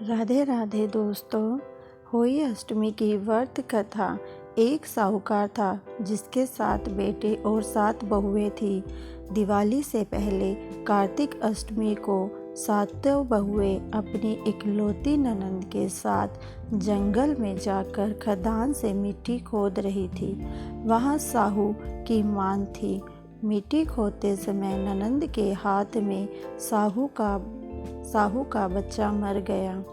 राधे राधे दोस्तों। होली अष्टमी की व्रत कथा। एक साहूकार था जिसके 7 बेटे और 7 बहुएं थी। दिवाली से पहले कार्तिक अष्टमी को 7 बहुएं अपनी इकलौती ननंद के साथ जंगल में जाकर खदान से मिट्टी खोद रही थी। वहाँ साहू की मान थी। मिट्टी खोदते समय ननंद के हाथ में साहू का बच्चा मर गया।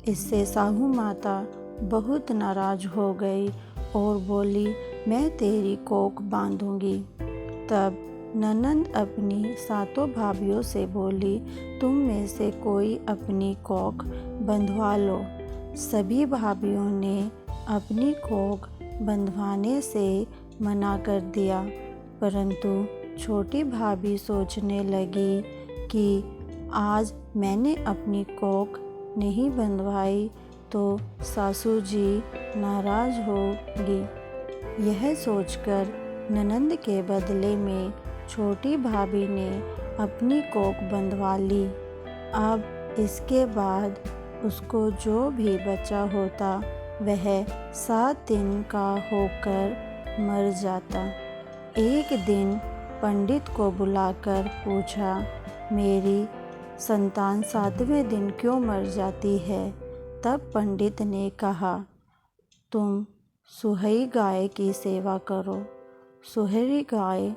इससे साहू माता बहुत नाराज हो गई और बोली, मैं तेरी कोख बांधूंगी। तब ननंद अपनी 7 भाभियों से बोली, तुम में से कोई अपनी कोख बंधवा लो। सभी भाभियों ने अपनी कोख बंधवाने से मना कर दिया, परंतु छोटी भाभी सोचने लगी कि आज मैंने अपनी कोख नहीं बंधवाई तो सासू जी नाराज होगी। यह सोचकर ननंद के बदले में छोटी भाभी ने अपनी कोख बंधवा ली। अब इसके बाद उसको जो भी बच्चा होता वह 7 दिन का होकर मर जाता। एक दिन पंडित को बुलाकर पूछा, मेरी संतान 7वें दिन क्यों मर जाती है? तब पंडित ने कहा, तुम सुहई गाय की सेवा करो। सुहरी गाय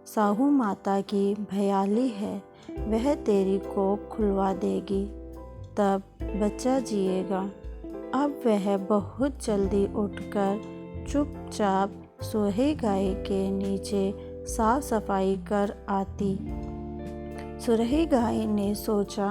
साहू माता की भयाली है, वह तेरी कोख खुलवा देगी, तब बच्चा जिएगा। अब वह बहुत जल्दी उठकर चुपचाप सुहई गाय के नीचे साफ सफाई कर आती। सुरही गाय ने सोचा,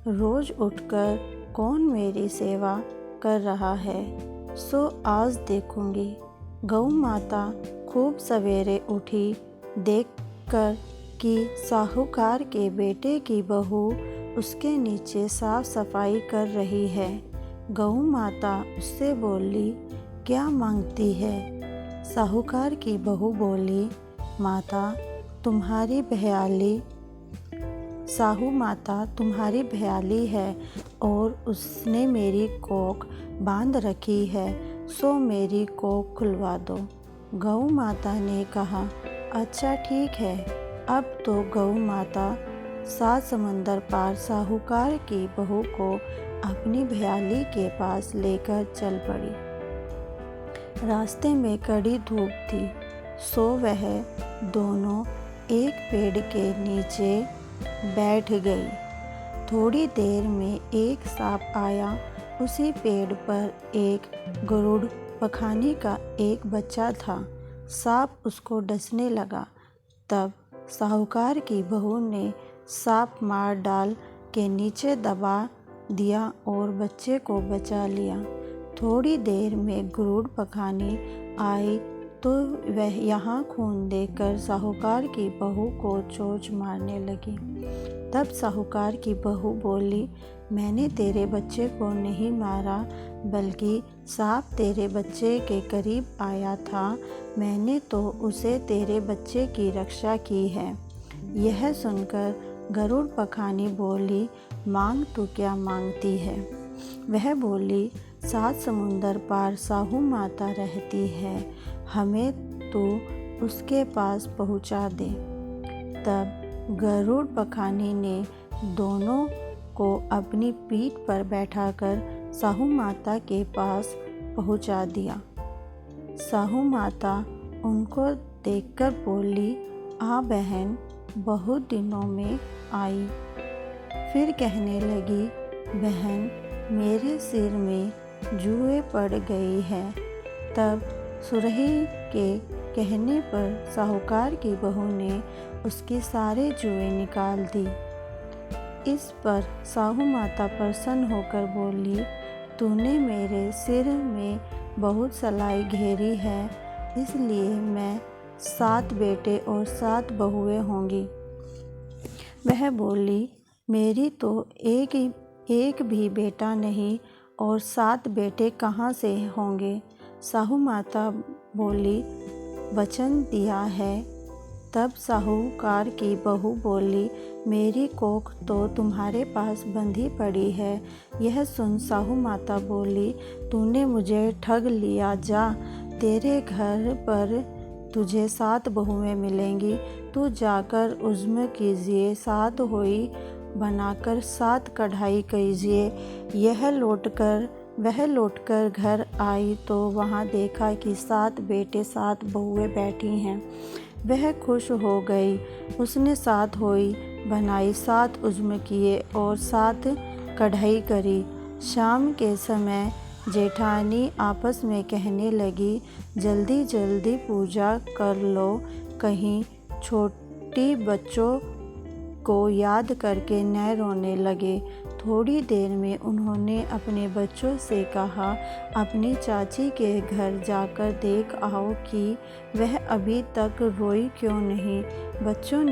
रोज उठकर कौन मेरी सेवा कर रहा है, सो आज देखूंगी। गौ माता खूब सवेरे उठी, देखकर कि साहूकार के बेटे की बहू उसके नीचे साफ सफाई कर रही है। गौ माता उससे बोली, क्या मांगती है? साहूकार की बहू बोली, माता तुम्हारी भयाली साहू माता तुम्हारी भयाली है और उसने मेरी कोख बांध रखी है, सो मेरी कोख खुलवा दो। गौ माता ने कहा, अच्छा ठीक है। अब तो गौ माता 7 समंदर पार साहूकार की बहू को अपनी भयाली के पास लेकर चल पड़ी। रास्ते में कड़ी धूप थी, सो वह दोनों एक पेड़ के नीचे बैठ गई। थोड़ी देर में एक सांप आया। उसी पेड़ पर एक गरुड़ पखानी का एक बच्चा था। सांप उसको डसने लगा। तब साहूकार की बहू ने सांप मार डाल के नीचे दबा दिया और बच्चे को बचा लिया। थोड़ी देर में गरुड़ पखानी आई तो वह यहाँ खून देकर साहूकार की बहू को चोंच मारने लगी। तब साहूकार की बहू बोली, मैंने तेरे बच्चे को नहीं मारा, बल्कि सांप तेरे बच्चे के करीब आया था, मैंने तो उसे तेरे बच्चे की रक्षा की है। यह सुनकर गरुड़ पखानी बोली, मांग तू क्या मांगती है? वह बोली, 7 समुंदर पार साहू माता रहती है, हमें तो उसके पास पहुंचा दे। तब गरुड़ पखानी ने दोनों को अपनी पीठ पर बैठाकर साहू माता के पास पहुंचा दिया। साहू माता उनको देखकर बोली, आ बहन, बहुत दिनों में आई। फिर कहने लगी, बहन, मेरे सिर में जुएं पड़ गई है। तब सुरही के कहने पर साहूकार की बहू ने उसके सारे जुएं निकाल दी। इस पर साहू माता प्रसन्न होकर बोली, तूने मेरे सिर में बहुत सलाई घेरी है, इसलिए मैं 7 बेटे और 7 बहुएं होंगी। वह बोली, मेरी तो एक भी बेटा नहीं और 7 बेटे कहाँ से होंगे? साहू माता बोली, वचन दिया है। तब साहूकार की बहू बोली, मेरी कोख तो तुम्हारे पास बंधी पड़ी है। यह सुन साहू माता बोली, तूने मुझे ठग लिया, जा तेरे घर पर तुझे 7 बहुएं मिलेंगी। तू जाकर उज़्म कीजिए, 7 होई बनाकर 7 कढ़ाई कीजिए। वह लौटकर घर आई तो वहाँ देखा कि 7 बेटे 7 बहुएं बैठी हैं। वह खुश हो गई। उसने 7 होई बनाई, 7 उज़्म किए और 7 कढ़ाई करी। शाम के समय जेठानी आपस में कहने लगी, जल्दी जल्दी पूजा कर लो, कहीं छोटी बच्चों को याद करके न रोने लगे। थोड़ी देर में उन्होंने अपने बच्चों से कहा, अपनी चाची के घर जाकर देख आओ कि वह अभी तक रोई क्यों नहीं। बच्चों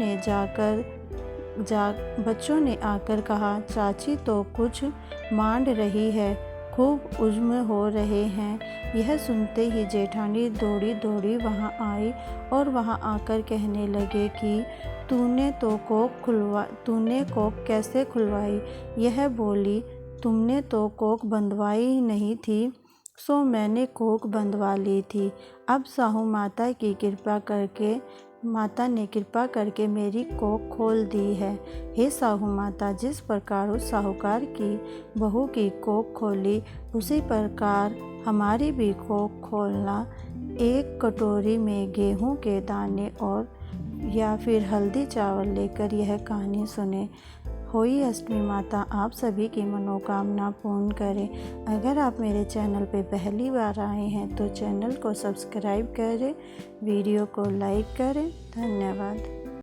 ने आकर कहा, चाची तो कुछ मांड रही है, खूब उज़्म हो रहे हैं। यह सुनते ही जेठानी दौड़ी दौड़ी वहाँ आई और वहाँ आकर कहने लगे कि तूने कोख कैसे खुलवाई। यह बोली, तुमने तो कोख बंधवाई ही नहीं थी, सो मैंने कोख बंधवा ली थी। अब साहू माता ने कृपा करके मेरी कोख खोल दी है। हे साहू माता, जिस प्रकार उस साहूकार की बहू की कोख खोली, उसी प्रकार हमारी भी कोख खोलना। एक कटोरी में गेहूं के दाने और या फिर हल्दी चावल लेकर यह कहानी सुने। होई अष्टमी माता आप सभी की मनोकामना पूर्ण करें। अगर आप मेरे चैनल पे पहली बार आए हैं तो चैनल को सब्सक्राइब करें, वीडियो को लाइक करें। धन्यवाद।